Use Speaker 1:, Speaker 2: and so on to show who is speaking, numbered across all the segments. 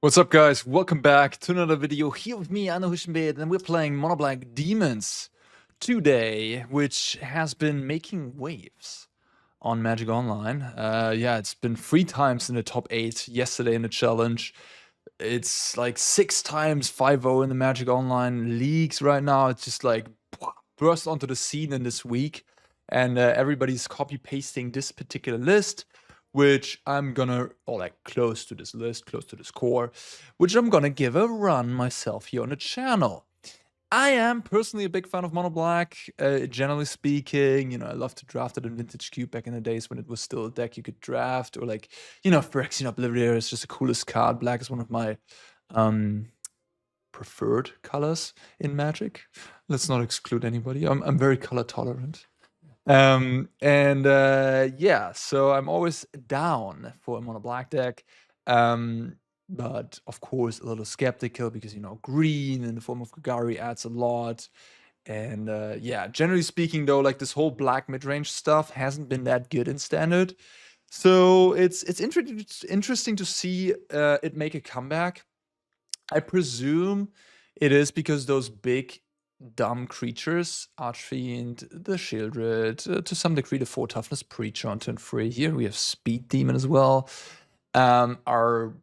Speaker 1: What's up, guys? Welcome back to another video here with me, Huschenbeth, and we're playing Mono Black Demons today, which has been making waves on Magic Online. Yeah, it's been 3 times in the top 8 yesterday in the challenge. It's like 6 times 5-0 in the Magic Online leagues right now. It's just like burst onto the scene in this week, and everybody's copy-pasting this particular list, which I'm gonna, or like close to this list, close to this core, which I'm gonna give a run myself here on the channel. I am personally a big fan of Mono Black, generally speaking. You know, I love to draft it in Vintage Cube back in the days when it was still a deck you could draft, or like, you know, Phyrexian Obliviator is just the coolest card. Black is one of my preferred colors in Magic. Let's not exclude anybody. I'm very color tolerant. Yeah, so I'm always down for a Mono Black deck. But of course a little skeptical because, you know, green in the form of Kagari adds a lot. And yeah, generally speaking though, like this whole black mid-range stuff hasn't been that good in Standard. So it's interesting to see it make a comeback. I presume it is because those big dumb creatures, Archfiend, the Sheoldred, to some degree the 4 toughness Preacher on turn 3. Here we have Speed Demon as well, are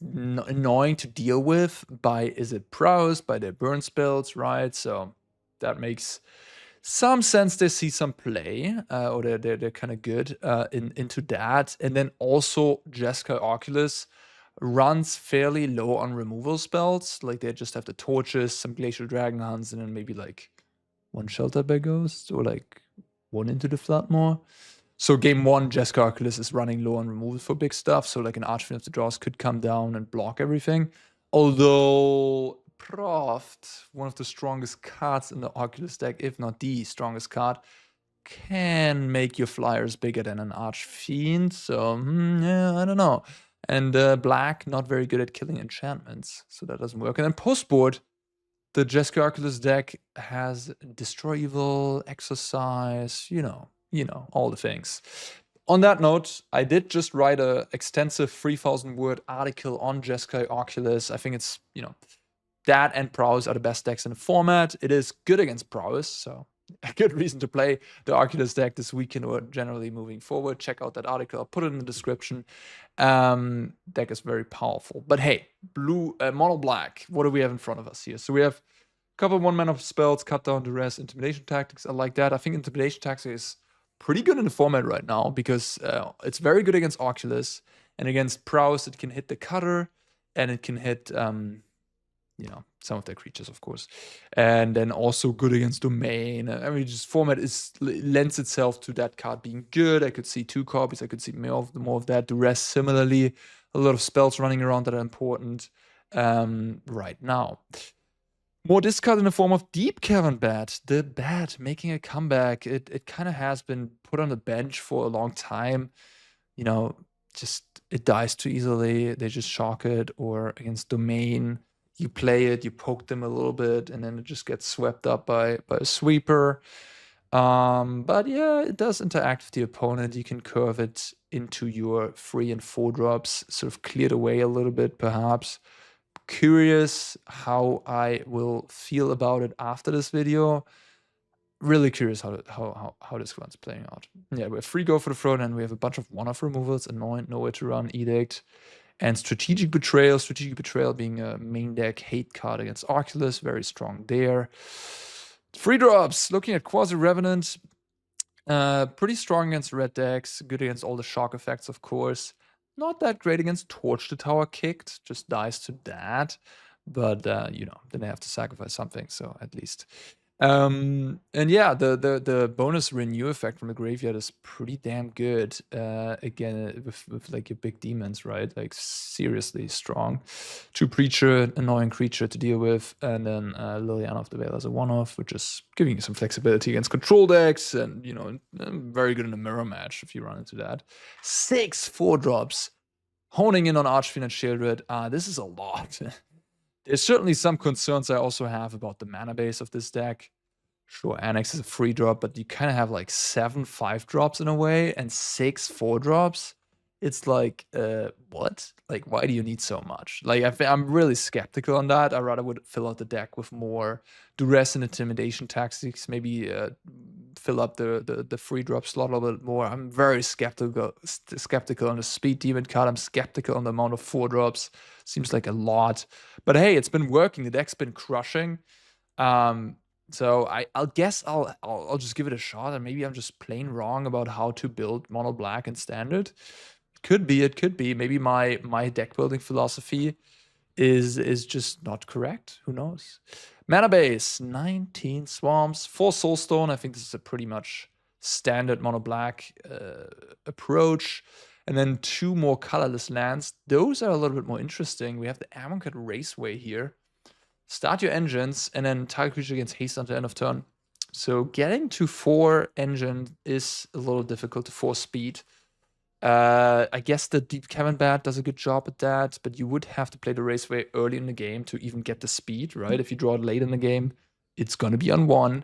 Speaker 1: annoying to deal with by, is it Prowess, by their burn spells, right? So that makes some sense. They see some play, or they're kind of good into that. And then also Jeskai Oculus runs fairly low on removal spells. Like they just have the torches, some Glacial Dragon Hunts, and then maybe like 1 Shelter by Ghost, or like 1 Into the Floodmoor. So game 1, Jeskai Oculus is running low on removal for big stuff. So like an Archfiend of the Dross could come down and block everything. Although Proft, one of the strongest cards in the Oculus deck, if not the strongest card, can make your flyers bigger than an Archfiend. So yeah, I don't know. And black, not very good at killing enchantments, so that doesn't work. And then post-board, the Jeskai Oculus deck has Destroy Evil, Exercise, you know, all the things. On that note, I did just write a extensive 3,000-word article on Jeskai Oculus. I think it's, you know, that and Prowess are the best decks in the format. It is good against Prowess, so a good reason to play the Oculus deck this weekend or generally moving forward. Check out that article. I'll put it in the description. Deck is very powerful. But hey, blue, mono black, what do we have in front of us here? So we have a couple of 1-mana spells, cut down, duress, intimidation tactics. I like that. I think intimidation tactics is pretty good in the format right now because it's very good against Oculus, and against Prowess it can hit the cutter, and it can hit you know, some of their creatures, of course. And then also good against Domain. I mean, just format lends itself to that card being good. I could see 2 copies. I could see more of that. Duress, similarly. A lot of spells running around that are important right now. More discard in the form of Deep-Cavern Bat. The Bat making a comeback. It kind of has been put on the bench for a long time. You know, just it dies too easily. They just shock it. Or against Domain, you play it, you poke them a little bit, and then it just gets swept up by a sweeper. But yeah, it does interact with the opponent. You can curve it into your 3 and 4 drops, sort of clear the way a little bit, perhaps. Curious how I will feel about it after this video. Really curious how this one's playing out. Yeah, we have 3 go for the throne, and we have a bunch of one-off removals, Anoint, Nowhere to Run, Edict, and Strategic Betrayal. Strategic Betrayal being a main deck hate card against Oculus. Very strong there. 3 drops. Looking at Qarsi Revenant. Pretty strong against red decks. Good against all the shock effects, of course. Not that great against Torch the Tower Kicked. Just dies to that. But, you know, then they have to sacrifice something, so at least. And yeah, the bonus renew effect from the graveyard is pretty damn good. Again, with like your big demons, right? Like seriously strong. 2 Preacher, annoying creature to deal with, and then Liliana of the Veil as a 1-off, which is giving you some flexibility against control decks, and you know, very good in a mirror match if you run into that. 6 4-drops, honing in on Archfiend and Sheoldred. This is a lot. There's certainly some concerns I also have about the mana base of this deck. Sure, Annex is a 3-drop, but you kind of have like 7 5-drops in a way and 6 4-drops. it's like, what? Like, why do you need so much? Like, I'm really skeptical on that. I rather would fill out the deck with more Duress and Intimidation Tactics, maybe fill up the free drop slot a little bit more. I'm very skeptical on the Speed Demon card. I'm skeptical on the amount of 4-drops. Seems like a lot. But hey, it's been working. The deck's been crushing. So I'll guess I'll just give it a shot, and maybe I'm just plain wrong about how to build mono black and standard. It could be. Maybe my deck building philosophy is just not correct. Who knows? Mana base, 19 swamps, 4 soulstone. I think this is a pretty much standard mono black approach. And then 2 more colorless lands. Those are a little bit more interesting. We have the Amonkhet Raceway here. Start your engines, and then target creature against haste until end of turn. So getting to 4 engine is a little difficult to 4 speed. I guess the Deep-Cavern Bat does a good job at that, but you would have to play the Raceway early in the game to even get the speed, right? If you draw it late in the game, it's going to be on 1.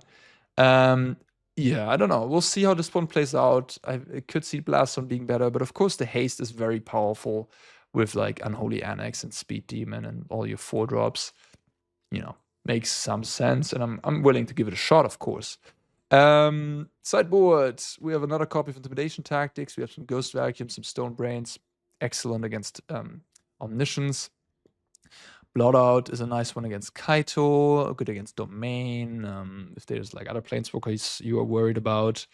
Speaker 1: Yeah, I don't know. We'll see how this one plays out. I could see Blast on being better, but of course the haste is very powerful with like Unholy Annex and Speed Demon and all your 4-drops. You know, makes some sense, and I'm willing to give it a shot, of course. Sideboard, we have another copy of Intimidation Tactics. We have some Ghost Vacuum, some Stone Brains. Excellent against Omniscience. Blot Out is a nice one against Kaito. Good against Domain. If there's like other Planeswalkers you are worried about.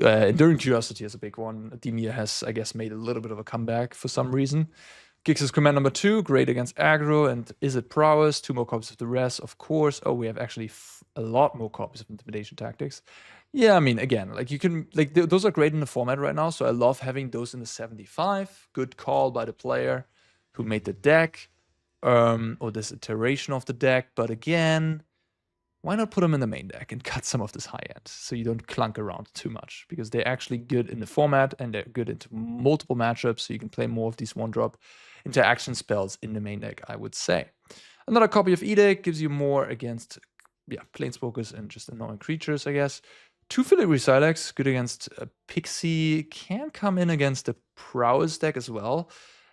Speaker 1: Enduring Curiosity is a big one. Demir has, I guess, made a little bit of a comeback for some reason. Gix's command number 2, great against aggro. And is it Prowess? 2 more copies of Duress, of course. Oh, we have actually a lot more copies of Intimidation Tactics. Yeah, I mean, again, like you can, like those are great in the format right now. So I love having those in the 75. Good call by the player who made the deck, or this iteration of the deck. But again, why not put them in the main deck and cut some of this high end so you don't clunk around too much, because they're actually good in the format and they're good into multiple matchups, so you can play more of these 1-drop interaction spells in the main deck, I would say. Another copy of Edict gives you more against planeswalkers and just annoying creatures, I guess. 2 Filigree Sylex, good against Pixie, can come in against the Prowess deck as well.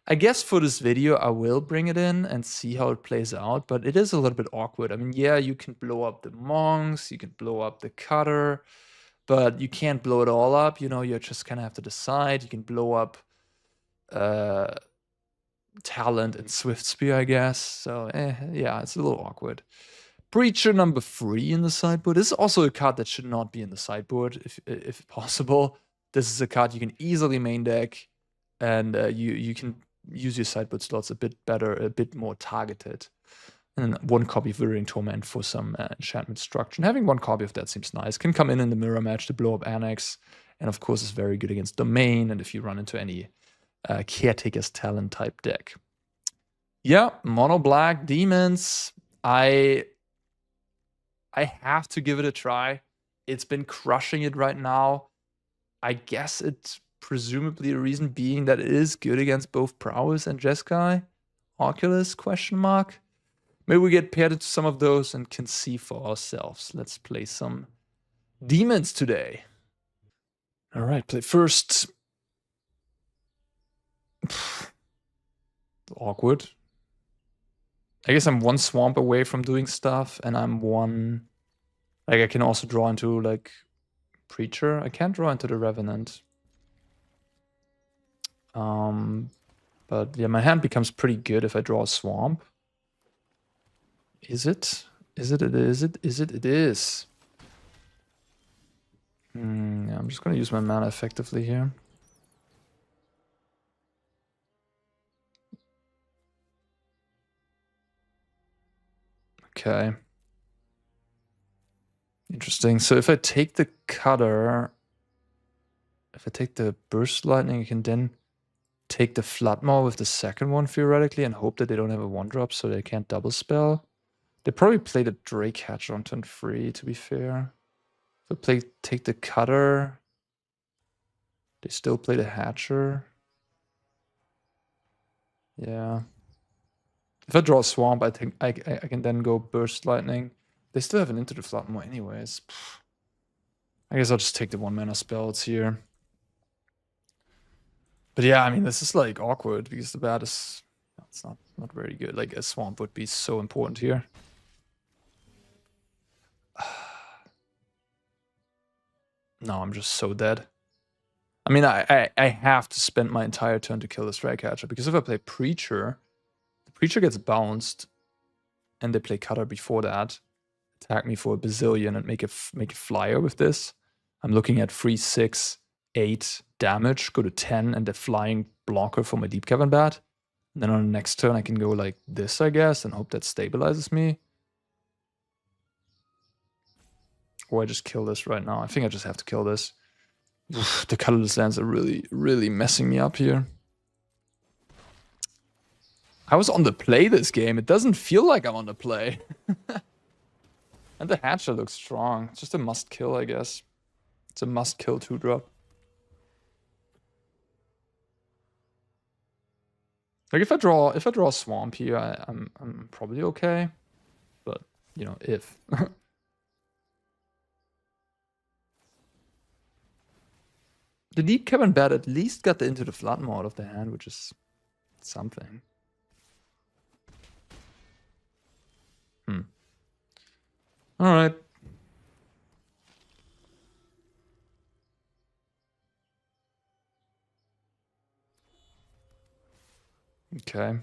Speaker 1: I guess for this video, I will bring it in and see how it plays out, but it is a little bit awkward. I mean, yeah, you can blow up the monks, you can blow up the cutter, but you can't blow it all up. You know, you just kind of have to decide. You can blow up Talent and Swift Spear, I guess. So, yeah, it's a little awkward. Preacher number 3 in the sideboard. This is also a card that should not be in the sideboard, if possible. This is a card you can easily main deck, and you can use your sideboard slots a bit better, a bit more targeted. And 1 copy of Withering Torment for some enchantment structure. And having 1 copy of that seems nice. Can come in the mirror match to blow up Annex. And of course, it's very good against Domain. And if you run into any Caretaker's Talent type deck. Yeah, mono black demons. I have to give it a try. It's been crushing it right now. I guess it's presumably the reason being that it is good against both Prowess and Jeskai. Oculus, question mark. Maybe we get paired into some of those and can see for ourselves. Let's play some demons today. All right, play first. Awkward. I guess I'm 1 swamp away from doing stuff, and I'm 1... Like, I can also draw into, like, Preacher. I can't draw into the Revenant. But, yeah, my hand becomes pretty good if I draw a swamp. Is it? Is it? It is. It is. Yeah, I'm just gonna use my mana effectively here. Okay. Interesting. So if I take the cutter, if I take the burst lightning, I can then take the Floodmaw with the second one theoretically and hope that they don't have a 1-drop so they can't double spell. They probably played a Drake Hatcher on turn 3, to be fair. If I take the cutter, they still play the Hatcher. Yeah. If I draw a swamp, I think I can then go burst lightning. They still have an Into the Floodmaw anyways. I guess I'll just take the 1 mana spells here. But yeah, I mean, this is like awkward because the bat is it's not very good. Like a swamp would be so important here. No, I'm just so dead. I mean, I have to spend my entire turn to kill this Ratcatcher because if I play Preacher, the Preacher gets bounced, and they play Cutter before that, attack me for a bazillion and make a flyer with this. I'm looking at 3, 6, 8 damage, go to 10, and the flying blocker for my Deep-Cavern Bat. And then on the next turn, I can go like this, I guess, and hope that stabilizes me. Or I just kill this right now. I think I just have to kill this. Oof, the colorless lands are really, really messing me up here. I was on the play this game. It doesn't feel like I'm on the play. And the Hatcher looks strong. It's just a must kill, I guess. It's a must kill 2-drop. Like if I draw Swamp here, I'm probably okay. But you know, if the Deep-Cavern Bat at least got into the Flood mode of the hand, which is something. All right. Okay.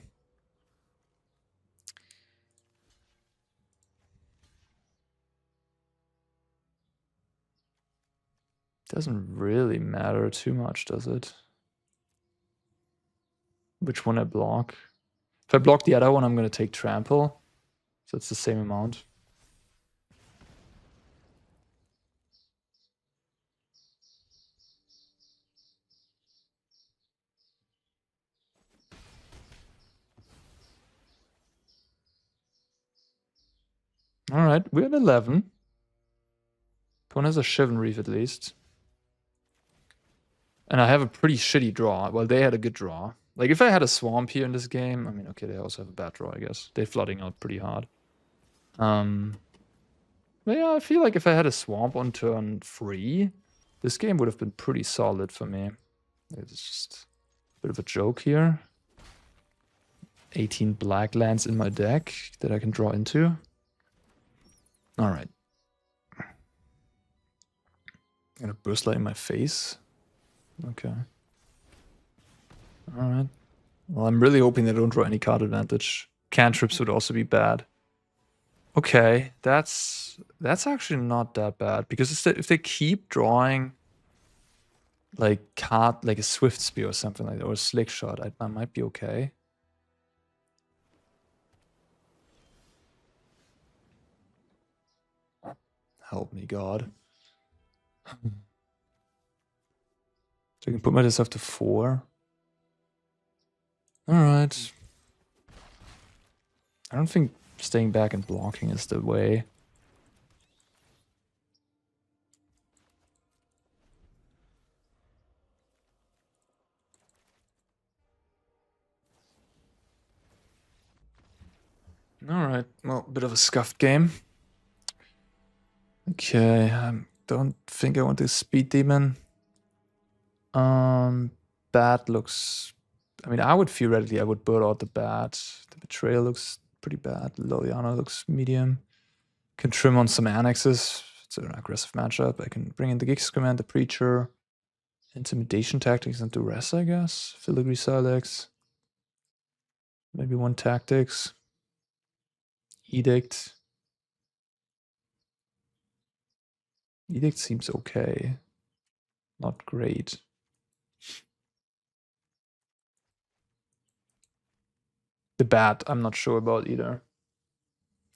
Speaker 1: Doesn't really matter too much, does it? Which one I block? If I block the other one, I'm going to take Trample. So it's the same amount. All right, we're at 11. Opponent has a Shivan Reef at least. And I have a pretty shitty draw. Well, they had a good draw. Like, if I had a Swamp here in this game, I mean, okay, they also have a bad draw, I guess. They're flooding out pretty hard. But yeah, I feel like if I had a Swamp on turn 3, this game would have been pretty solid for me. It's just a bit of a joke here. 18 black lands in my deck that I can draw into. All right. I'm gonna Burst Light in my face. Okay. All right. Well, I'm really hoping they don't draw any card advantage. Cantrips would also be bad. Okay, that's actually not that bad because if they keep drawing like a Swift Spear or something like that, or a Slick Shot, I might be okay. Help me, God. So I can put myself to 4. Alright. I don't think staying back and blocking is the way. Alright, well, bit of a scuffed game. Okay, I don't think I want to Speed Demon. Bat looks... I mean, I would theoretically, I would bird out the Bat. The Betrayal looks pretty bad. Liliana looks medium. Can trim on some annexes. It's an aggressive matchup. I can bring in the Gix Command, the Preacher. Intimidation Tactics and Duress, I guess. Filigree Sylex. Maybe 1 Tactics. Edict. Edict seems okay. Not great. The Bat, I'm not sure about either.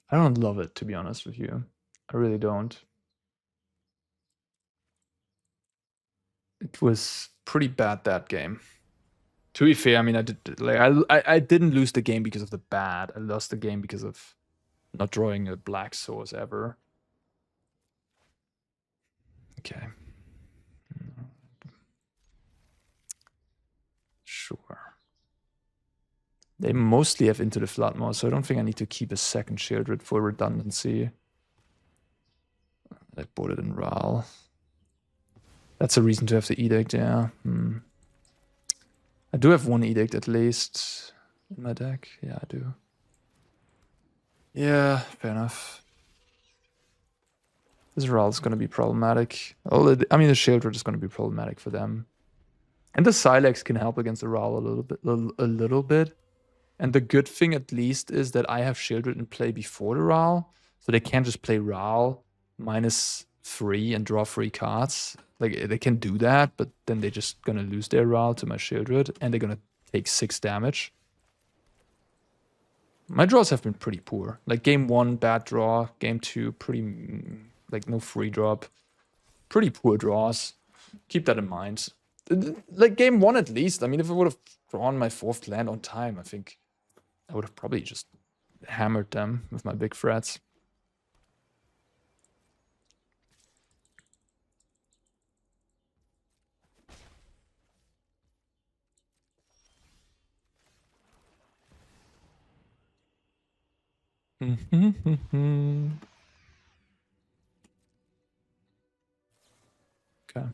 Speaker 1: I don't love it, to be honest with you. I really don't. It was pretty bad that game. To be fair, I mean, I didn't lose the game because of the Bat. I lost the game because of not drawing a black source ever. Okay. Sure. They mostly have Into the Flood mode, so I don't think I need to keep a second Sheoldred for redundancy. I bought it in Ral. That's a reason to have the Edict, yeah. I do have one Edict at least in my deck. Yeah, I do. Yeah, fair enough. This Ral is going to be problematic. I mean, the Sheoldred is going to be problematic for them. And the Sylex can help against the Ral a little bit. And the good thing, at least, is that I have Sheoldred in play before the Ral. So they can't just play Ral -3 and draw 3 cards. Like, they can do that, but then they're just going to lose their Ral to my Sheoldred. And they're going to take 6 damage. My draws have been pretty poor. Like, game 1, bad draw. Game 2, pretty... like, no free drop. Pretty poor draws. Keep that in mind. Like, game 1 at least. I mean, if I would have drawn my 4th land on time, I think I would have probably just hammered them with my big threats. Okay.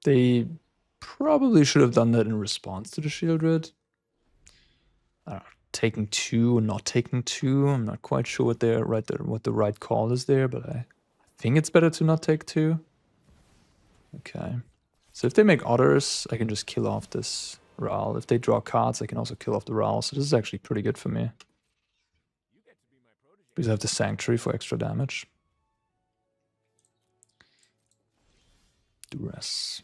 Speaker 1: They probably should have done that in response to the Sheoldred. I don't know, taking 2 or not taking 2. I'm not quite sure what the right call is there, but I think it's better to not take 2. Okay. So if they make others, I can just kill off this Ral. If they draw cards, I can also kill off the Ral. So this is actually pretty good for me. Because I have the Sanctuary for extra damage. Duress.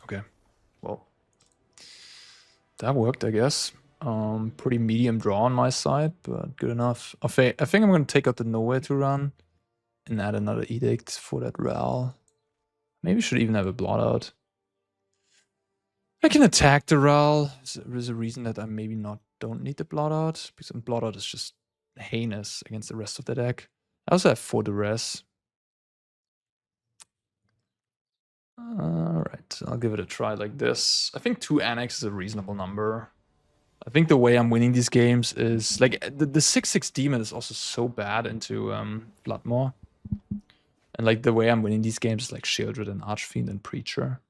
Speaker 1: Okay. Well, that worked, I guess. Pretty medium draw on my side, but good enough. I think I'm going to take out the Nowhere to run and add another Edict for that Ral. Maybe should even have a Blot Out. I can attack the Ral. There's a reason that I maybe don't need the Blot Out, because Blot Out is just heinous against the rest of the deck. I also have 4 Duress. Alright, I'll give it a try like this. I think 2 Annex is a reasonable number. I think the way I'm winning these games is... like, the 6/6 Demon is also so bad into Bloodmaw. And like, the way I'm winning these games is like Sheoldred and Archfiend and Preacher.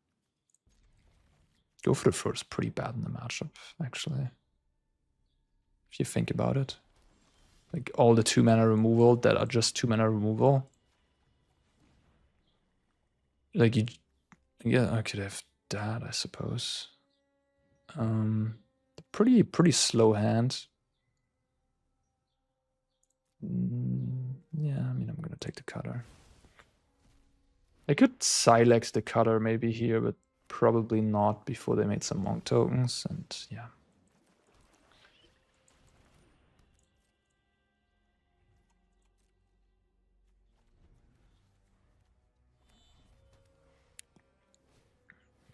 Speaker 1: Go for the Throat is pretty bad in the matchup, actually. If you think about it. Like, all the 2-mana removal that are just 2-mana removal. Like, yeah, I could have that, I suppose. Pretty slow hand. Yeah, I mean, I'm gonna take the cutter. I could Sylex the cutter maybe here, but probably not before they made some Monk tokens, and yeah.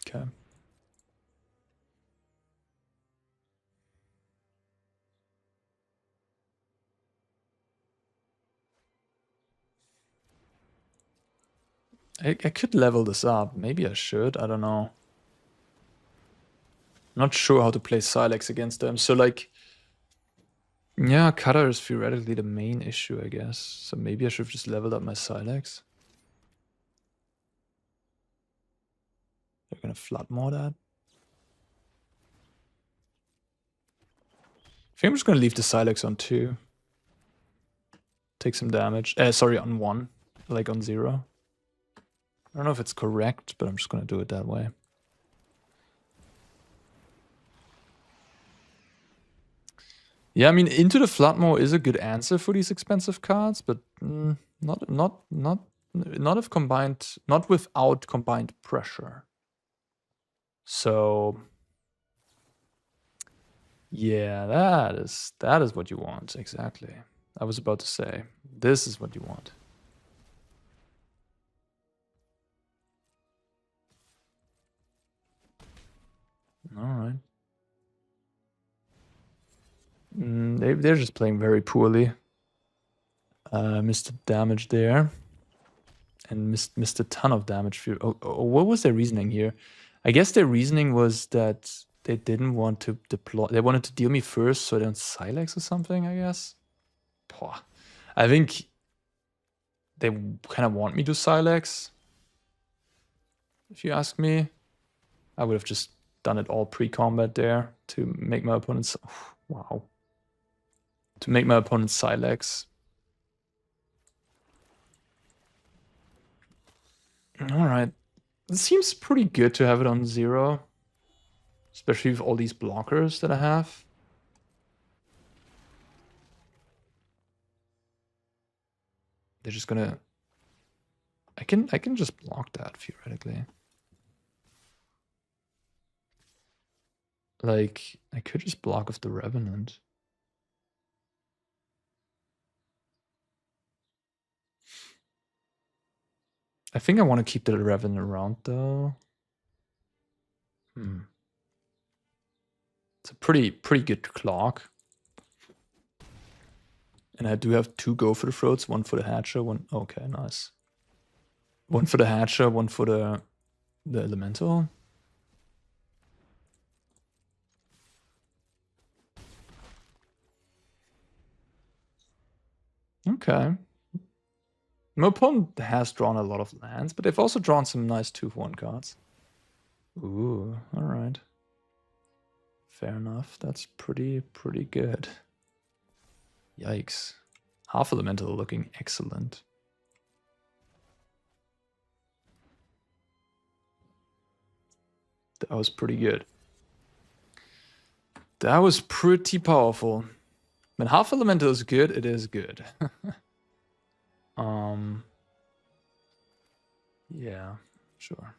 Speaker 1: Okay. I could level this up. Maybe I should. I don't know. Not sure how to play Sylex against them. So, like, yeah, cutter is theoretically the main issue, I guess. So maybe I should have just leveled up my Sylex. They're gonna Floodmaw that. I think I'm just gonna leave the Sylex on 2. Take some damage. Sorry, on 1. Like on 0. I don't know if it's correct, but I'm just gonna do it that way. Yeah, I mean, Into the Floodmaw is a good answer for these expensive cards, but not if combined, not without combined pressure. So yeah, that is what you want, exactly. I was about to say, this is what you want. All right. They're just playing very poorly. Missed the damage there. And missed a ton of damage. Oh, what was their reasoning here? I guess their reasoning was that they didn't want to deploy. They wanted to deal me first so I don't Sylex or something, I guess. Poh. I think they kind of want me to Sylex. If you ask me, I would have just done it all pre-combat there to make my opponents. Wow. To make my opponent Sylex. Alright. It seems pretty good to have it on 0. Especially with all these blockers that I have. They're just gonna... I can just block that, theoretically. Like, I could just block with the Revenant. I think I want to keep the Revenant around, though. It's a pretty good clock. And I do have 2 go for the throats, 1 for the Hatcher, 1... Okay, nice. 1 for the Hatcher, 1 for the Elemental. Okay. My opponent has drawn a lot of lands, but they've also drawn some nice 2-for-1 cards. Ooh, alright. Fair enough. That's pretty good. Yikes. Half Elemental looking excellent. That was pretty good. That was pretty powerful. When half Elemental is good, it is good. Yeah, sure.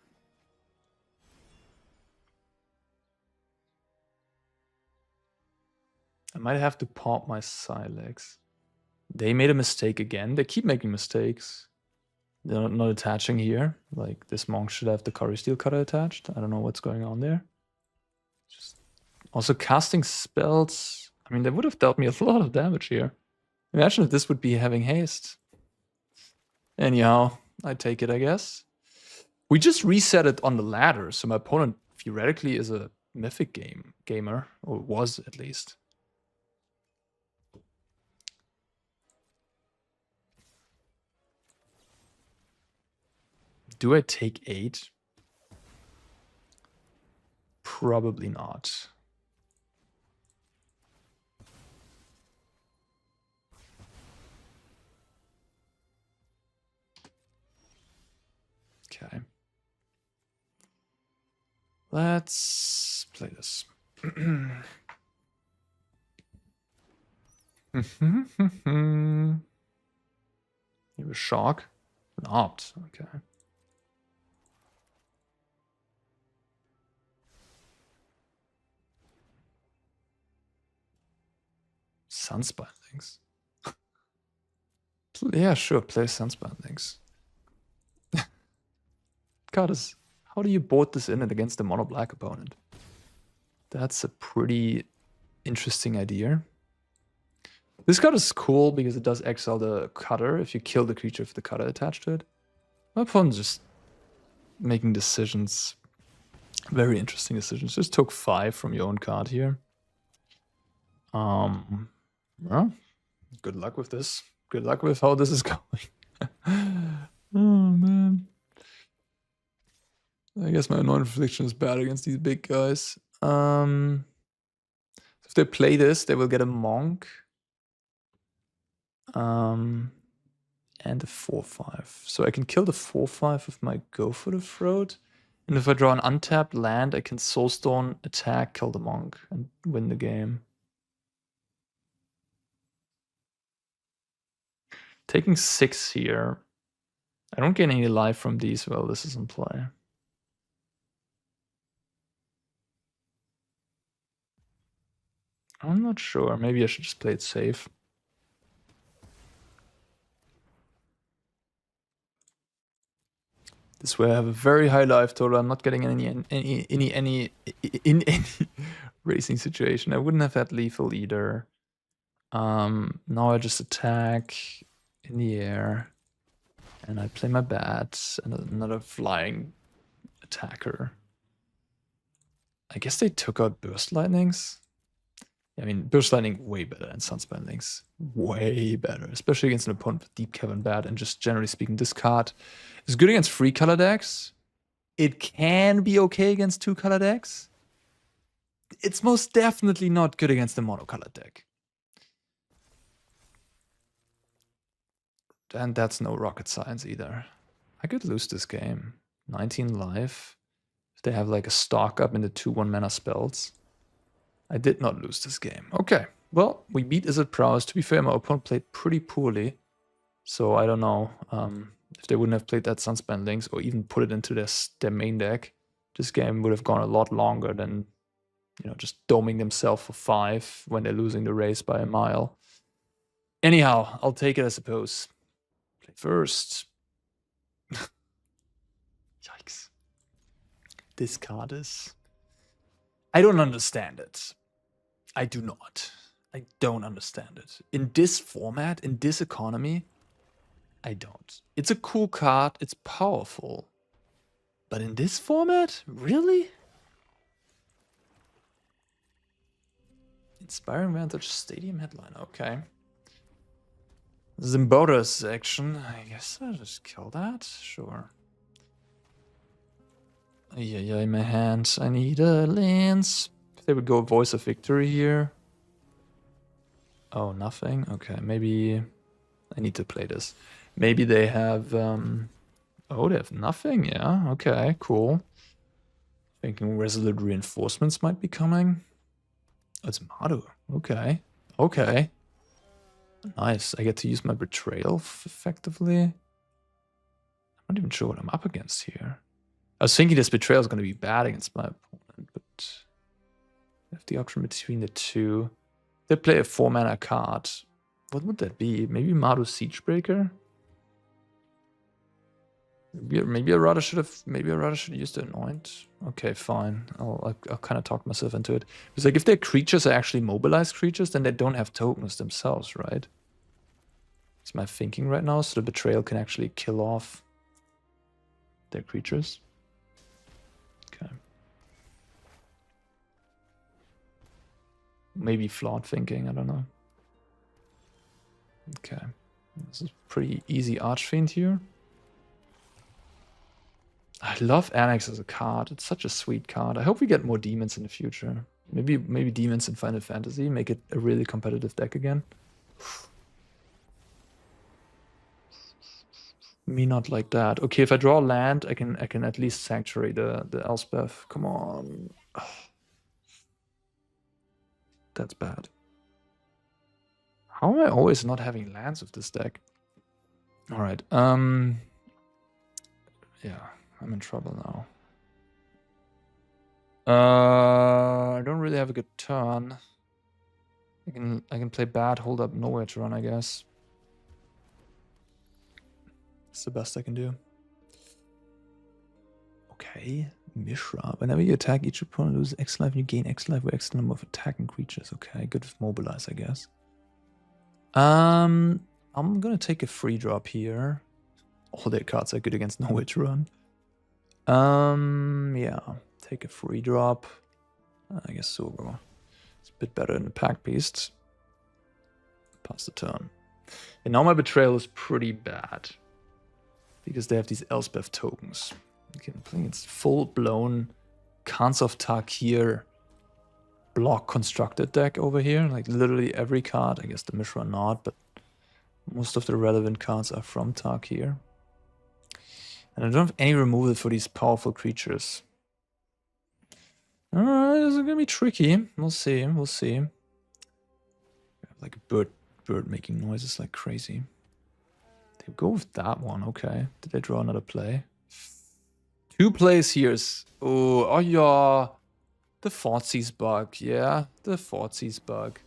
Speaker 1: I might have to pop my Sylex. They made a mistake again. They keep making mistakes. They're not attaching here. Like, this monk should have the Qarsi Steel Cutter attached. I don't know what's going on there. Just also casting spells. I mean, they would have dealt me a lot of damage here. Imagine if this would be having haste. Anyhow, I take it, I guess. We just reset it on the ladder, so my opponent theoretically is a mythic gamer, or was at least. Do I take 8? Probably not. Okay. Let's play this. You have a shock? An opt, okay. Sunspotings. Yeah, sure, play Sunspotings. God, how do you board this in it against a mono black opponent? That's a pretty interesting idea. This card is cool because it does exile the cutter if you kill the creature with the cutter attached to it. My opponent's just making decisions. Very interesting decisions. Just took 5 from your own card here. Well, good luck with this. Good luck with how this is going. Oh, man. I guess my Anoint Affliction is bad against these big guys. If they play this, they will get a Monk. And a 4/5. So I can kill the 4/5 with my Go for the Throat. And if I draw an untapped land, I can Soulstone, attack, kill the Monk, and win the game. Taking 6 here. I don't gain any life from these while this is in play. I'm not sure. Maybe I should just play it safe. This way I have a very high life total. I'm not getting in any racing situation. I wouldn't have had lethal either. Now I just attack in the air. And I play my bat and another flying attacker. I guess they took out Burst Lightnings. I mean, Burst Lightning way better than Sunspine Links. Way better. Especially against an opponent with Deep-Cavern Bat. And just generally speaking, this card is good against 3-color decks. It can be okay against 2-color decks. It's most definitely not good against a monocolored deck. And that's no rocket science either. I could lose this game. 19 life. If they have like a stock up in the 2/1 mana spells. I did not lose this game. Okay. Well, we beat Izzet Prowess. To be fair, my opponent played pretty poorly. So I don't know if they wouldn't have played that Sunspine Links or even put it into their main deck. This game would have gone a lot longer than, you know, just doming themselves for 5 when they're losing the race by a mile. Anyhow, I'll take it, I suppose. Play first. Yikes. This card is... I don't understand it. I do not. I don't understand it. In this format, in this economy, I don't. It's a cool card. It's powerful. But in this format? Really? Inspiring Vantage Stadium Headline. Okay. Zimbora's action. I guess I'll just kill that. Sure. Yeah, in my hands. I need a lance. If they would go Voice of Victory here. Oh, nothing? Okay, maybe I need to play this. Maybe they have... Oh, they have nothing? Yeah, okay, cool. Thinking Resolute Reinforcements might be coming. Oh, it's Maru. Okay. Okay. Nice. I get to use my Betrayal effectively. I'm not even sure what I'm up against here. I was thinking this Betrayal is going to be bad against my opponent, but I have the option between the two. They play a 4-mana card. What would that be? Maybe Maru Siegebreaker? Maybe I rather should have used the Anoint. Okay, fine. I'll kind of talk myself into it. Because like if their creatures are actually mobilized creatures, then they don't have tokens themselves, right? That's my thinking right now. So the Betrayal can actually kill off their creatures. Okay. Maybe flawed thinking, I don't know. Okay. This is pretty easy Archfiend here. I love Annex as a card. It's such a sweet card. I hope we get more demons in the future. Maybe demons in Final Fantasy make it a really competitive deck again. Me not like that. Okay, if I draw land, I can at least sanctuary the Elspeth. Come on. That's bad. How am I always not having lands with this deck? Alright, yeah. I'm in trouble now. I don't really have a good turn. I can play bad, hold up, nowhere to run, I guess. It's the best I can do. Okay, Mishra. Whenever you attack each opponent, lose X life, you gain X life with X number of attacking creatures. Okay, good with Mobilize, I guess. I'm gonna take a free drop here. All their cards are good against nowhere to run. Yeah, take a free drop. I guess so. It's a bit better than the Pack Beast. Pass the turn. And now my Betrayal is pretty bad. Because they have these Elspeth tokens. You can play it's full-blown Khans of Tarkir block constructed deck over here. Like literally every card. I guess the Mishra not, but most of the relevant cards are from Tarkir. And I don't have any removal for these powerful creatures. Alright, this is gonna be tricky. We'll see, we'll see. Like a bird making noises like crazy. They go with that one, okay. Did they draw another play? 2 plays here. Oh yeah. The Thoughtseize bug, yeah. The Thoughtseize bug.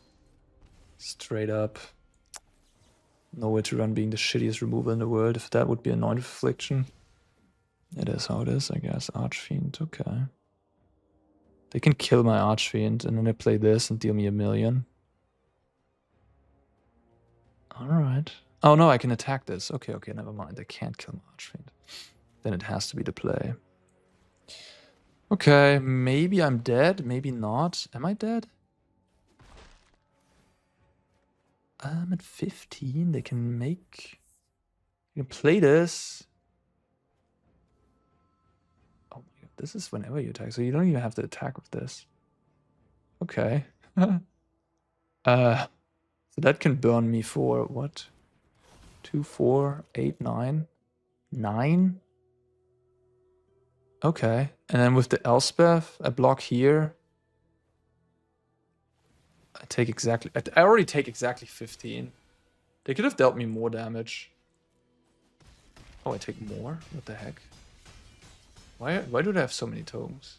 Speaker 1: Straight up. Nowhere to run being the shittiest removal in the world. If that would be Anoint with Affliction. It is how it is, I guess. Archfiend, okay. They can kill my Archfiend, and then they play this and deal me 1,000,000. Alright. Oh no, I can attack this. Okay, never mind. I can't kill my Archfiend. Then it has to be the play. Okay, maybe I'm dead, maybe not. Am I dead? I'm at 15. They can make... You can play this. Oh my god, this is whenever you attack, so you don't even have to attack with this. Okay. So that can burn me for what? 2, 4, 8, 9. 9? Okay. And then with the Elspeth, I block here. I take exactly... I already take exactly 15. They could have dealt me more damage. Oh, I take more? What the heck? Why do they have so many tokens?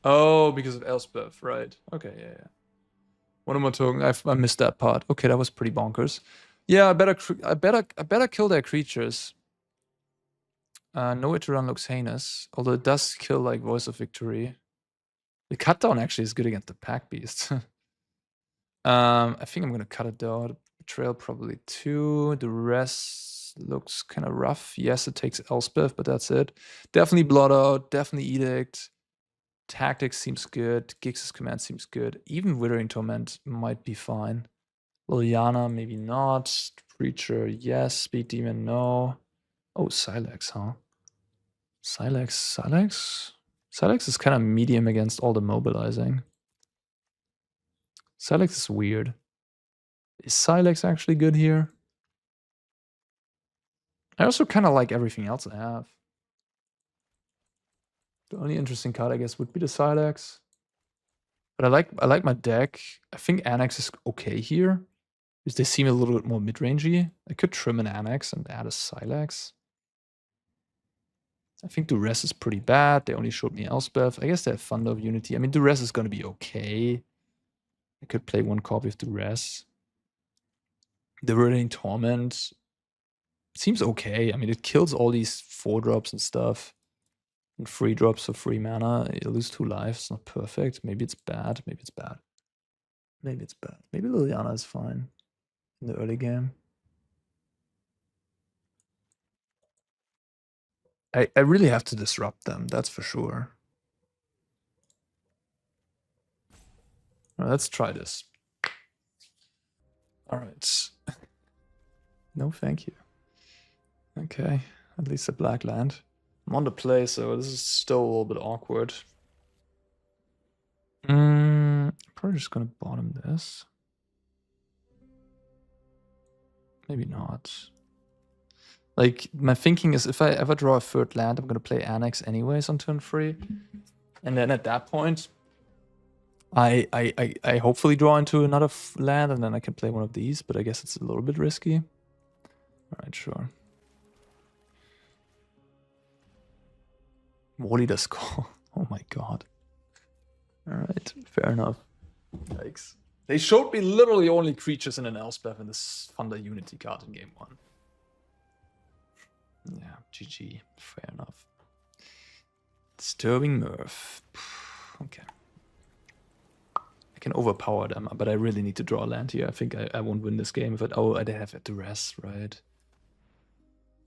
Speaker 1: Oh, because of Elspeth, right. Okay, yeah. One more token. I missed that part. Okay, that was pretty bonkers. Yeah, I better kill their creatures. No Iteran looks heinous, although it does kill like Voice of Victory. The cut down actually is good against the pack beast. I think I'm gonna cut it though. Betrayal probably 2. The rest looks kind of rough. Yes, it takes Elspeth, but that's it. Definitely Blot Out, definitely Edict. Tactics seems good. Gix's command seems good. Even Withering Torment might be fine. Liliana, maybe not. Preacher, yes. Speed Demon, no. Oh, Sylex, huh? Sylex is kind of medium against all the mobilizing. Sylex is weird. Is Sylex actually good here? I also kind of like everything else I have. The only interesting card, I guess, would be the Sylex. But I like my deck. I think Annex is okay here. Because they seem a little bit more mid-rangey. I could trim an Annex and add a Sylex. I think Duress is pretty bad. They only showed me Elspeth. I guess they have Thunder of Unity. I mean, Duress is going to be okay. I could play one copy of Duress. The Withering Torment seems okay. I mean, it kills all these 4-drops and stuff. And 3-drops for free mana. You lose 2 lives. Not perfect. Maybe it's bad. Maybe it's bad. Maybe it's bad. Maybe Liliana is fine in the early game. I really have to disrupt them, that's for sure. All right, let's try this. All right. No, thank you. Okay, at least a black land. I'm on the play, so this is still a little bit awkward. Probably just gonna bottom this. Maybe not. Like, my thinking is if I ever draw a 3rd land, I'm gonna play Annex anyways on turn 3. And then at that point, I hopefully draw into another land, and then I can play one of these, but I guess it's a little bit risky. Alright, sure. Wally the Skull. Oh my god. Alright, fair enough. Yikes. They showed me literally only creatures in an Elspeth and this Thunder Unity card in game 1. Yeah, GG. Fair enough. Disturbing Murph. Okay. I can overpower them, but I really need to draw a land here. I think I won't win this game if it... Oh, I have a Duress, right?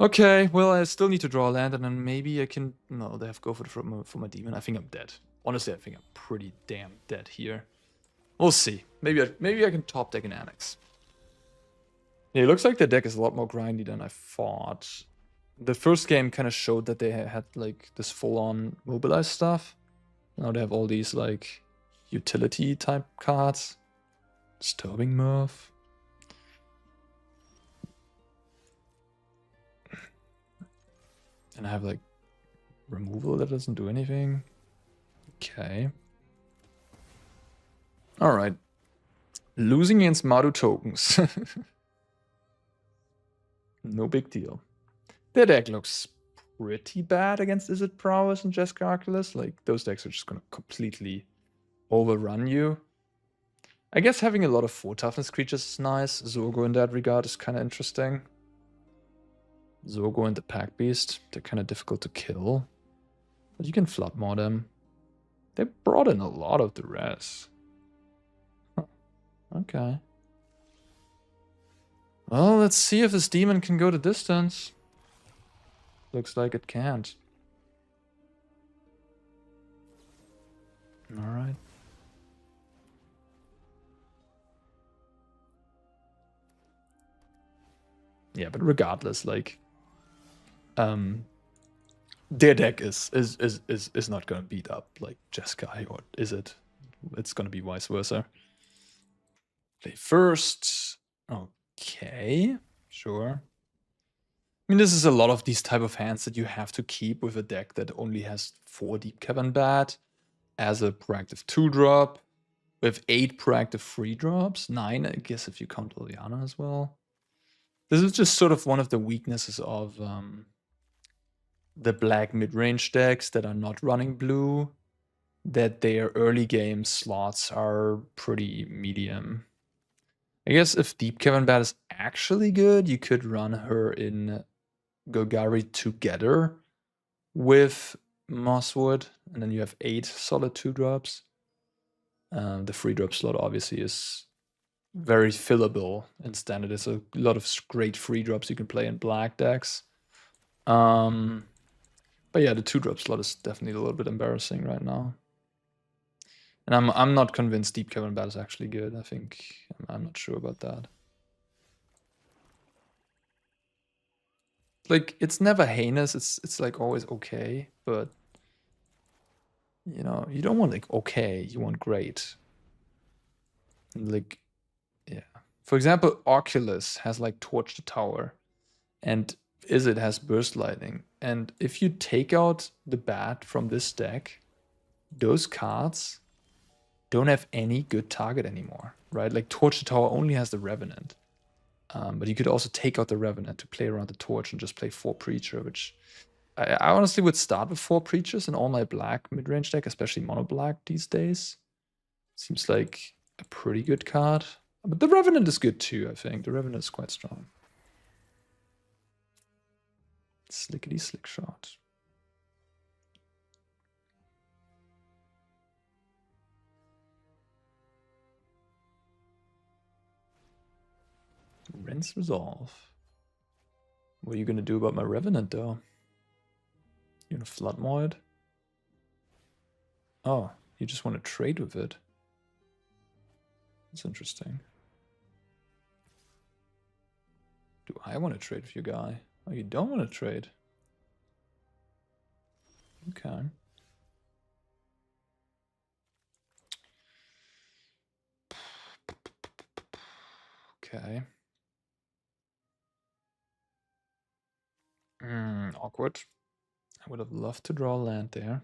Speaker 1: Okay, well, I still need to draw a land, and then maybe I can... No, they have to go for my demon. I think I'm dead. Honestly, I think I'm pretty damn dead here. We'll see. Maybe I can top deck an Annex. Yeah, it looks like the deck is a lot more grindy than I thought. The first game kind of showed that they had like this full-on mobilized stuff. Now they have all these like utility type cards. Disturbing Murph. And I have like removal that doesn't do anything. Okay. Alright. Losing against Mardu tokens. No big deal. Their deck looks pretty bad against Is It Prowess and Jess Calculus. Like, those decks are just gonna completely overrun you. I guess having a lot of 4 toughness creatures is nice. Zorgo in that regard is kind of interesting. Zorgo and the Pack Beast, they're kind of difficult to kill. But you can flood more them. They brought in a lot of Duress. Huh. Okay. Well, let's see if this demon can go the distance. Looks like it can't. All right. Yeah, but regardless, like, their deck is not gonna beat up like Jeskai, or is it? It's gonna be vice versa. Play first. Okay, sure. I mean, this is a lot of these type of hands that you have to keep with a deck that only has 4 Deep-Cavern Bat as a proactive 2-drop, with 8 proactive 3-drops, 9, I guess, if you count Liliana as well. This is just sort of one of the weaknesses of the black mid-range decks that are not running blue, that their early game slots are pretty medium. I guess if Deep-Cavern Bat is actually good, you could run her in Golgari together with Mosswood, and then you have 8 solid 2-drops. The 3-drop slot obviously is very fillable in standard. There's a lot of great 3-drops you can play in black decks. But yeah, the 2-drop slot is definitely a little bit embarrassing right now. And I'm not convinced Deep-Cavern Bat is actually good. I think I'm not sure about that. Like, it's never heinous. It's like always okay, but you know, you don't want like okay, you want great. And like, yeah. For example, Oculus has like Torch the Tower, and Izzet has Burst Lightning. And if you take out the bat from this deck, those cards don't have any good target anymore, right? Like Torch the Tower only has the Revenant. But you could also take out the Revenant to play around the Torch and just play 4 Preacher, which I honestly would start with 4 Preachers in all my black mid-range deck, especially mono black these days. Seems like a pretty good card. But the Revenant is good too, I think. The Revenant is quite strong. Slickety slick shot. Rinse Resolve. What are you gonna do about my Revenant though? You gonna Flood Maw it? Oh, you just want to trade with it. That's interesting. Do I want to trade with you, guy? Oh, you don't want to trade. Okay. Okay. Awkward. I would have loved to draw a land there.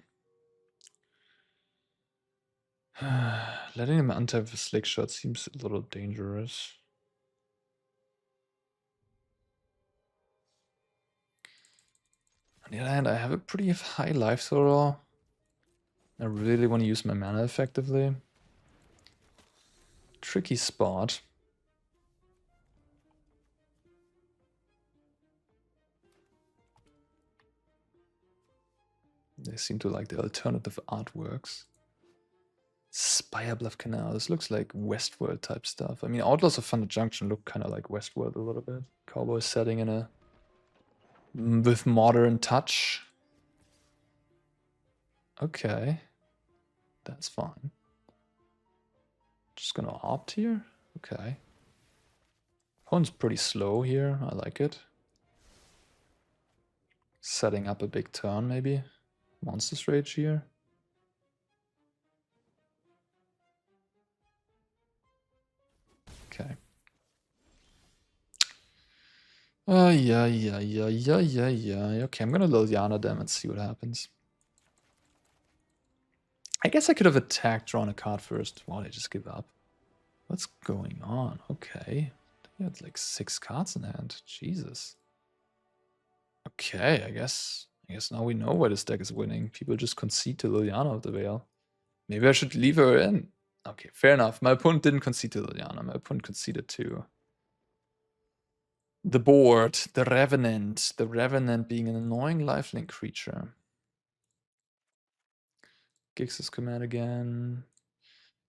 Speaker 1: Letting him untap with Slick Shot seems a little dangerous. On the other hand, I have a pretty high life total. I really want to use my mana effectively. Tricky spot. They seem to like the alternative artworks. Spire Bluff Canal. This looks like Westworld type stuff. I mean, Outlaws of Thunder Junction look kind of like Westworld a little bit. Cowboy setting in a with modern touch. Okay, that's fine. Just gonna opt here. Okay. Opponent's pretty slow here. I like it. Setting up a big turn, maybe. Monsters Rage here. Okay. Yeah. Okay, I'm gonna Liliana them and see what happens. I guess I could have attacked, drawn a card first. Wow, they just give up. What's going on? Okay. They had like 6 cards in hand. Jesus. Okay, I guess now we know why this deck is winning. People just concede to Liliana of the Veil. Maybe I should leave her in. Okay, fair enough. My opponent didn't concede to Liliana. My opponent conceded to the board, the Revenant. The Revenant being an annoying lifelink creature. Gix's command again.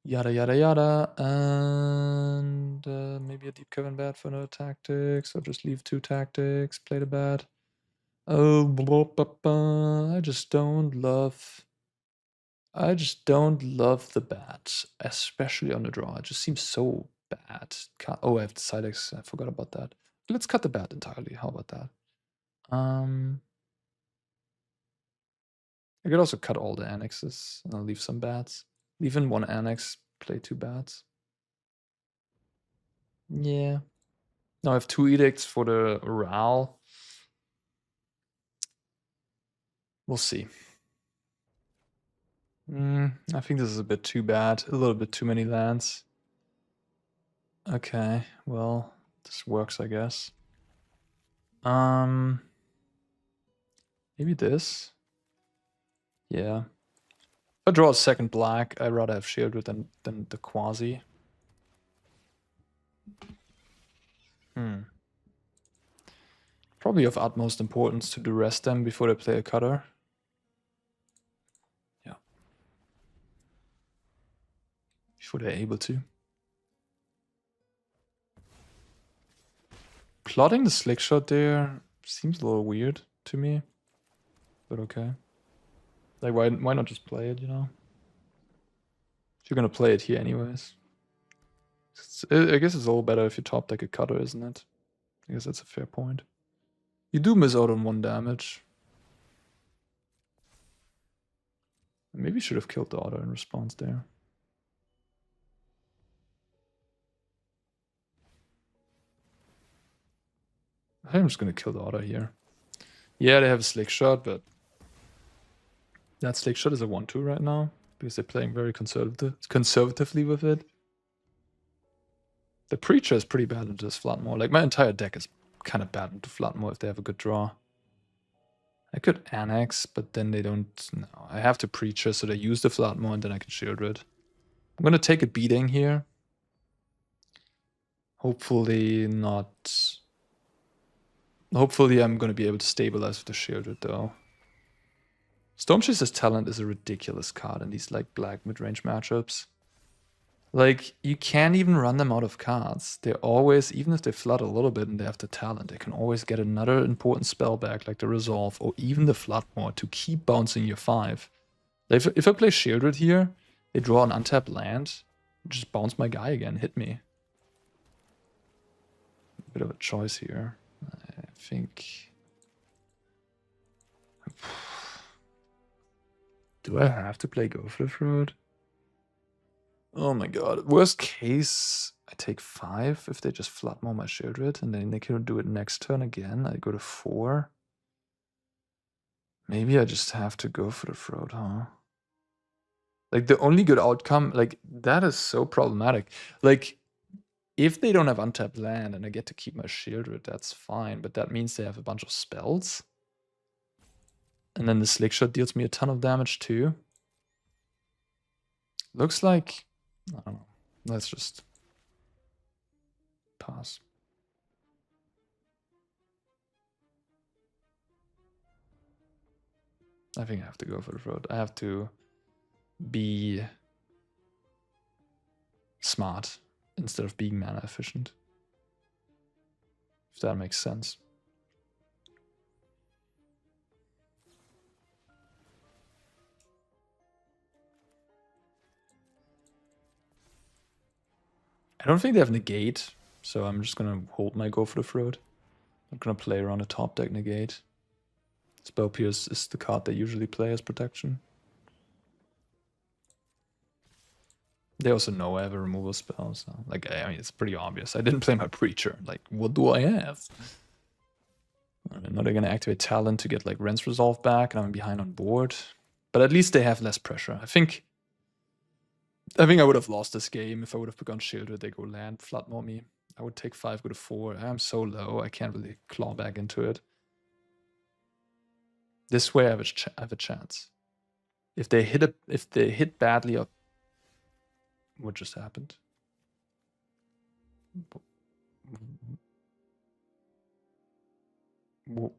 Speaker 1: Yada yada yada. And maybe a Deep-Cavern Bat for no tactics. Or just leave 2 tactics. Play the bat. Oh, blah, blah, blah. I just don't love the bat, especially on the draw. It just seems so bad. Oh, I have the Sylex. I forgot about that. Let's cut the bat entirely. How about that? I could also cut all the annexes and I'll leave some bats. Leave in one annex, play 2 bats. Yeah. Now I have 2 edicts for the RAL. We'll see. I think this is a bit too bad. A little bit too many lands. Okay, well, this works, I guess. Maybe this. Yeah. If I draw a second black, I'd rather have Sheoldred than the Qarsi. Probably of utmost importance to duress them before they play a cutter. Yeah. Before they're able to. Plotting the slick shot there seems a little weird to me. But okay. Like, why not just play it, you know? If you're gonna play it here anyways. I guess it's all better if you top deck a cutter, isn't it? I guess that's a fair point. You do miss out on 1 damage. Maybe you should have killed the auto in response there. I think I'm just gonna kill the auto here. Yeah, they have a slick shot, but that slick shot is a 1-2 right now because they're playing very conservatively with it. The Preacher is pretty bad into this Floodmore. Like, my entire deck is kind of bad into Floodmore if they have a good draw. I could Annex, but then they don't... No, I have to Preacher, so they use the Floodmore, and then I can Sheoldred. I'm gonna take a beating here. Hopefully not... Hopefully I'm gonna be able to stabilize with the Sheoldred, though. Stormchaser's Talent is a ridiculous card in these, like, black mid-range matchups. Like, you can't even run them out of cards. They're always, even if they flood a little bit and they have the talent, they can always get another important spell back, like the Resolve, or even the Floodmore, to keep bouncing your 5. Like, if I play Sheoldred here, they draw an untapped land, just bounce my guy again, hit me. A bit of a choice here. I think... Do I have to play Go for the Throat? Oh my god. Worst case, I take 5 if they just Floodmore my Sheoldred, and then they can do it next turn again. I go to 4. Maybe I just have to go for the Throat, huh? Like, the only good outcome, like, that is so problematic. Like, if they don't have untapped land and I get to keep my Sheoldred, that's fine, but that means they have a bunch of spells. And then the Slick Shot deals me a ton of damage too. Looks like... I don't know. Let's just pass. I think I have to go for the Throat. I have to be smart instead of being mana efficient. If that makes sense. I don't think they have Negate, so I'm just gonna hold my Go for the Throat. I'm gonna play around a top deck Negate. Spell Pierce is the card they usually play as protection. They also know I have a removal spell, so like, I mean, it's pretty obvious. I didn't play my Preacher. Like, what do I have? Now they're gonna activate Talent to get like Rens Resolve back, and I'm behind on board. But at least they have less pressure. I think I would have lost this game if I would have begun Sheoldred. They go land, Floodmore me. I would take 5, go to 4. I'm so low, I can't really claw back into it. This way I have a chance. If they hit badly up, what just happened? What?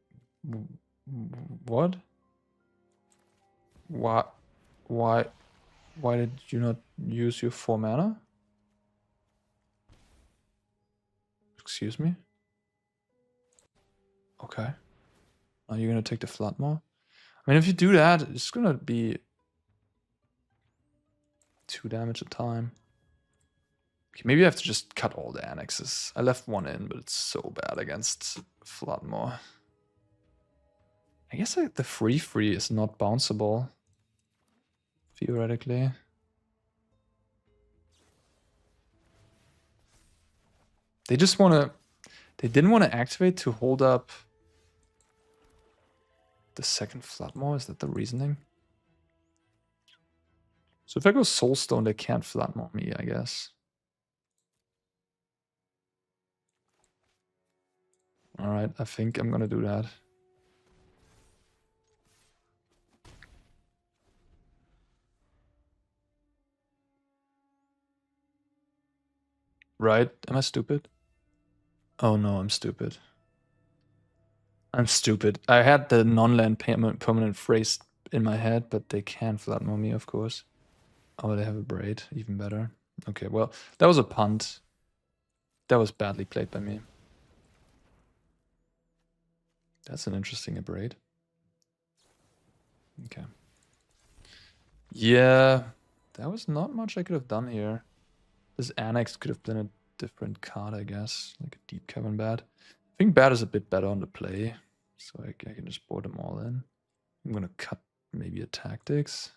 Speaker 1: Why did you not use your 4 mana? Excuse me? Okay. Oh, you're gonna take the Floodmaw? I mean, if you do that, it's gonna be 2 damage a time. Okay, maybe I have to just cut all the annexes. I left one in, but it's so bad against Floodmaw. I guess the free is not bounceable, theoretically. They just want to... They didn't want to activate to hold up the second Floodmaw? Is that the reasoning? So if I go Soulstone, they can't Floodmaw me, I guess. Alright, I think I'm gonna do that. Right? Am I stupid? Oh no, I'm stupid. I'm stupid. I had the non-land permanent phrase in my head, but they can Floodmaw me, of course. Oh, they have a braid. Even better. Okay, well, that was a punt. That was badly played by me. That's an interesting braid. Okay. Yeah, that was not much I could have done here. This Annex could have been a different card, I guess. Like a Deep-Cavern Bat. I think Bat is a bit better on the play. So I can just board them all in. I'm gonna cut maybe a Tactics.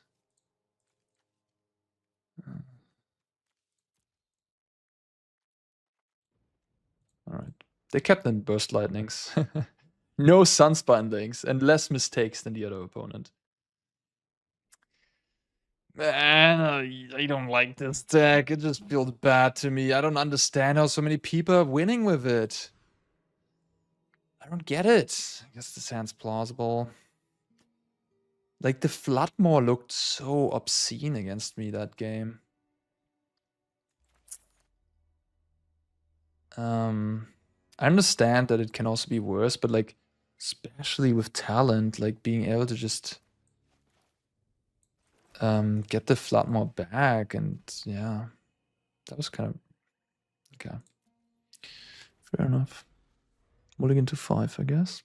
Speaker 1: Alright. They kept in Burst Lightnings. No Sunspindings and less mistakes than the other opponent. Man, I don't like this deck. It just feels bad to me. I don't understand how so many people are winning with it. I don't get it. I guess this hand's plausible. Like, the Floodmaw looked so obscene against me that game. I understand that it can also be worse, but like, especially with talent, like being able to just get the Floodmaw back, and yeah, that was kind of okay. Fair enough. Mulligan to 5, I guess.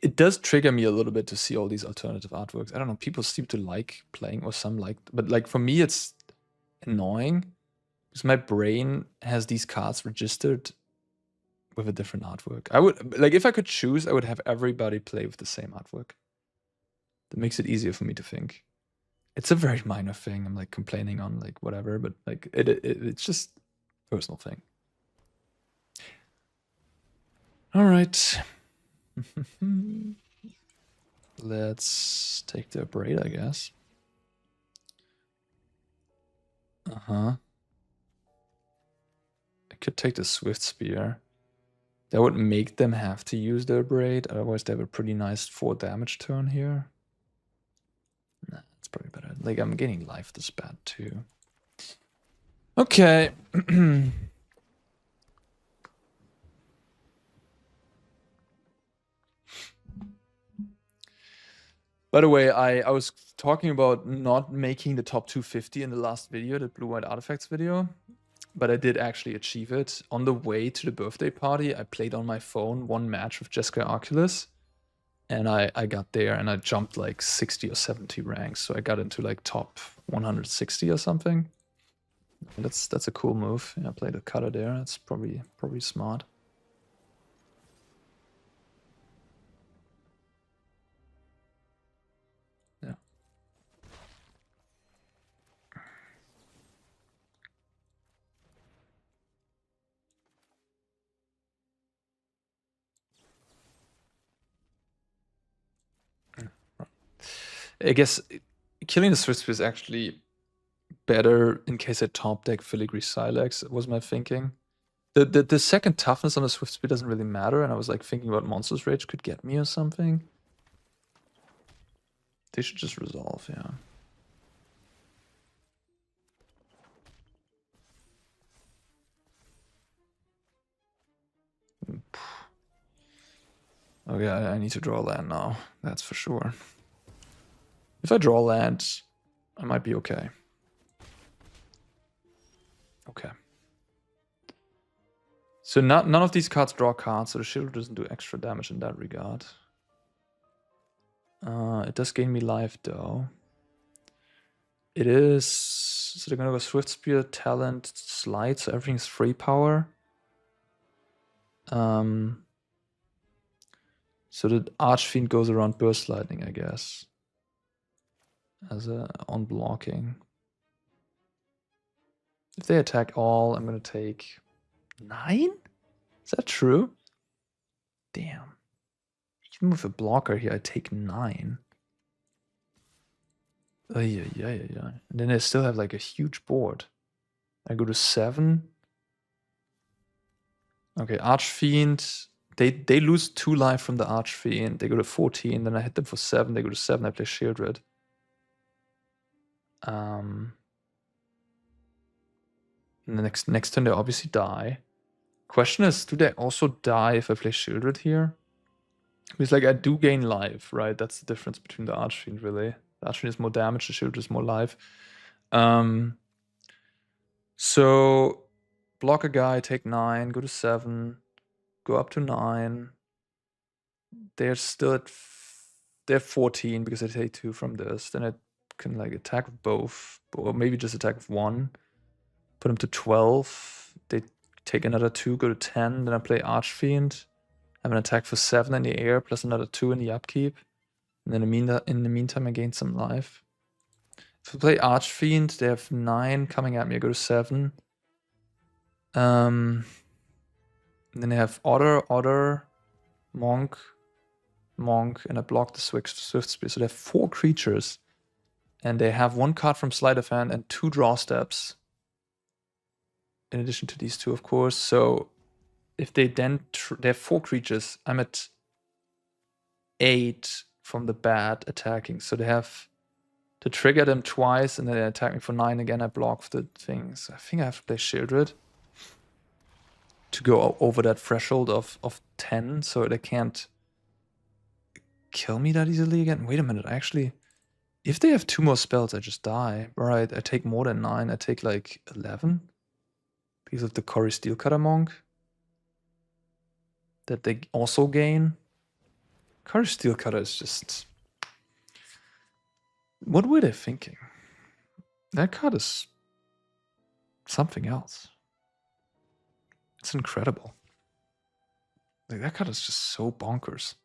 Speaker 1: It does trigger me a little bit to see all these alternative artworks. I don't know, people seem to like playing, or some like, but like for me it's annoying because my brain has these cards registered with a different artwork. I would, like, if I could choose, I would have everybody play with the same artwork. That makes it easier for me to think. It's a very minor thing. I'm like complaining on like whatever, but like it's just a personal thing. All right. Let's take the braid, I guess. I could take the Swift Spear. That would make them have to use their braid, otherwise they have a pretty nice 4 damage turn here. Nah, it's probably better. Like, I'm getting life this bad too. Okay. By the way, I was talking about not making the top 250 in the last video, the Blue-White Artifacts video, but I did actually achieve it. On the way to the birthday party, I played on my phone 1 match with Jessica Oculus, and I got there and I jumped like 60 or 70 ranks, so I got into like top 160 or something. And that's a cool move. Yeah, I played a cutter there. That's probably smart. Yeah. I guess killing the Swift Spear is actually better in case I top deck Filigree Sylex, was my thinking. The second toughness on the Swift Spear doesn't really matter, and I was like thinking about Monster's Rage could get me or something. They should just resolve, yeah. Okay, I need to draw land now, that's for sure. If I draw land, I might be okay. Okay. So none of these cards draw cards, so the shield doesn't do extra damage in that regard. It does gain me life though. It is... So they're gonna go Swift Spear, Talent, Slide, so everything's free power. So the Archfiend goes around Burst Lightning, I guess. As a on blocking. If they attack all, I'm gonna take 9? Is that true? Damn. Even with a blocker here, I take 9. Yeah. And then I still have like a huge board. I go to 7. Okay, Archfiend. They lose 2 life from the Archfiend. They go to 14. Then I hit them for 7. They go to 7. I play Sheoldred. And the next turn they obviously die. Question is, do they also die if I play Sheoldred here? Because like I do gain life, right? That's the difference between the Archfiend, really. The Archfiend is more damage, the Sheoldred is more life. So block a guy, take 9, go to 7, go up to 9. They're still at they're 14 because I take 2 from this. Then I can like attack with both, or maybe just attack with 1. Put them to 12. They take another 2, go to 10. Then I play Archfiend. Have an attack for 7 in the air, plus another 2 in the upkeep. And then in the meantime, I gain some life. If I play Archfiend, they have 9 coming at me. I go to 7. And then they have Otter, Monk, and I block the Swift Spear. So they have 4 creatures. And they have 1 card from Sleight of Hand and 2 draw steps. In addition to these 2, of course. So if they then... they have 4 creatures. I'm at 8 from the bat attacking. So they have to trigger them twice, and then they attack me for 9 again. I block the things. I think I have to play Sheoldred to go over that threshold of 10, so they can't kill me that easily again. Wait a minute, actually, if they have 2 more spells, I just die. Right, I take more than 9. I take like 11 because of the Qarsi Steelcutter Monk that they also gain. Qarsi Steelcutter is just... what were they thinking? That card is something else. It's incredible. Like, that card is just so bonkers.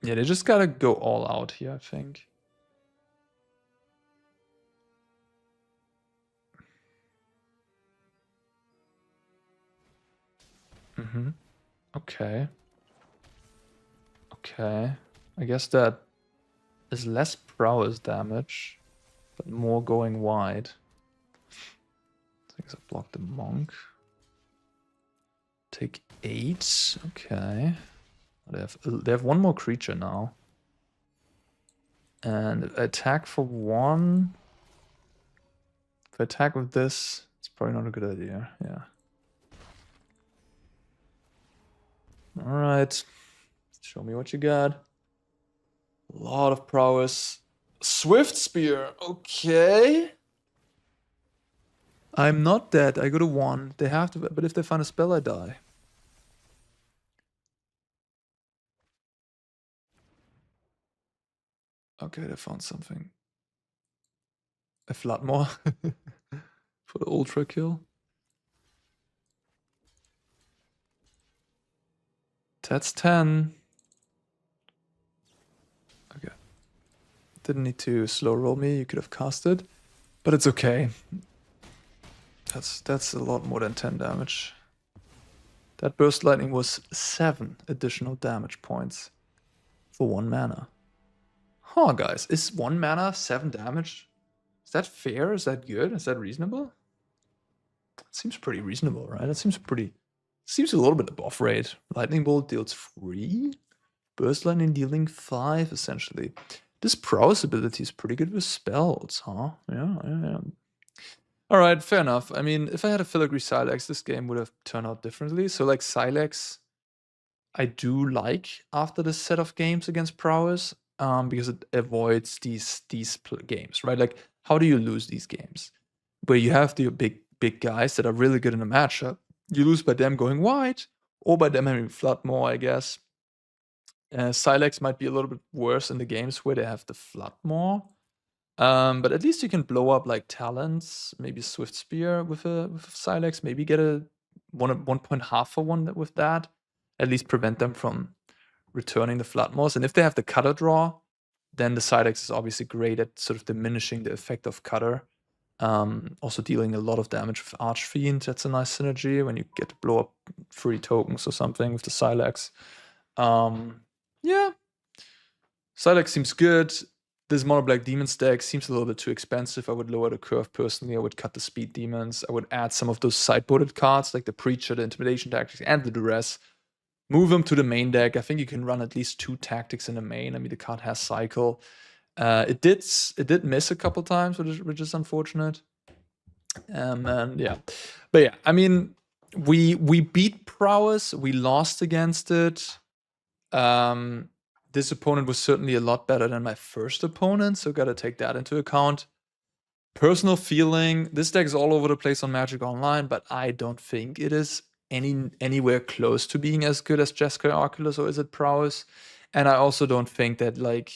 Speaker 1: Yeah, they just gotta go all out here, I think. Okay. Okay. I guess that is less prowess damage, but more going wide. I guess I block the monk. Take 8. Okay. They have 1 more creature now. And attack for 1. If I attack with this, it's probably not a good idea. Yeah. Alright. Show me what you got. A lot of prowess. Swift Spear. Okay. I'm not dead. I go to 1. They have to, but if they find a spell, I die. Okay, they found something. A Floodmore for the ultra kill. That's 10. Okay. Didn't need to slow roll me. You could have cast it, but it's okay. That's a lot more than 10 damage. That burst lightning was 7 additional damage points for 1 mana. Huh, guys, is 1 mana 7 damage? Is that fair? Is that good? Is that reasonable? It seems pretty reasonable, right? It seems a little bit above rate. Lightning bolt deals 3. Burst lightning dealing 5, essentially. This prowess ability is pretty good with spells, huh? Yeah. Alright, fair enough. I mean, if I had a Filigree Sylex, this game would have turned out differently. So, like, Sylex, I do like after this set of games against Prowess, because it avoids these games, right? Like, how do you lose these games? where you have the big guys that are really good in a matchup. You lose by them going wide, or by them having flood more, I guess. Sylex might be a little bit worse in the games where they have the flood more. But at least you can blow up like talents, maybe Swift Spear with Sylex, maybe get a 1.5 for one with that. At least prevent them from returning the Floodmoors. And if they have the Cutter draw, then the Sylex is obviously great at sort of diminishing the effect of Cutter. Also dealing a lot of damage with Archfiend. That's a nice synergy when you get to blow up 3 tokens or something with the Sylex. Yeah. Sylex seems good. This Mono Black Demons deck seems a little bit too expensive. I would lower the curve personally. I would cut the speed demons. I would add some of those sideboarded cards like the Preacher, the Intimidation Tactics, and the Duress. Move them to the main deck. I think you can run at least 2 tactics in the main. I mean, the card has cycle. It did miss a couple times, which is unfortunate. And yeah, but yeah, I mean, we beat Prowess. We lost against it. This opponent was certainly a lot better than my first opponent, so gotta take that into account. Personal feeling, this deck is all over the place on Magic Online, but I don't think it is anywhere close to being as good as Jeskai Oculus or is it Prowess. And I also don't think that like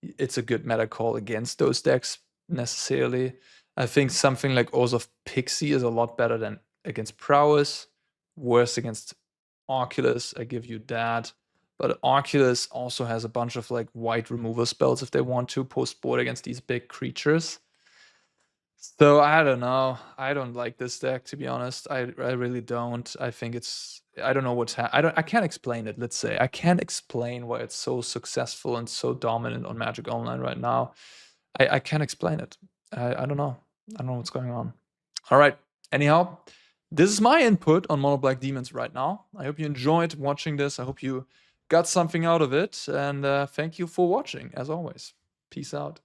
Speaker 1: it's a good meta call against those decks necessarily. I think something like Oath of Pixie is a lot better than against Prowess, worse against Oculus, I give you that. But Oculus also has a bunch of like white removal spells if they want to post board against these big creatures. So I don't know. I don't like this deck, to be honest. I really don't. I think it's I don't know what's I can't explain it, let's say. I can't explain why it's so successful and so dominant on Magic Online right now. I can't explain it. I don't know. I don't know what's going on. All right. Anyhow, this is my input on Mono Black Demons right now. I hope you enjoyed watching this. I hope you got something out of it. And thank you for watching, as always. Peace out.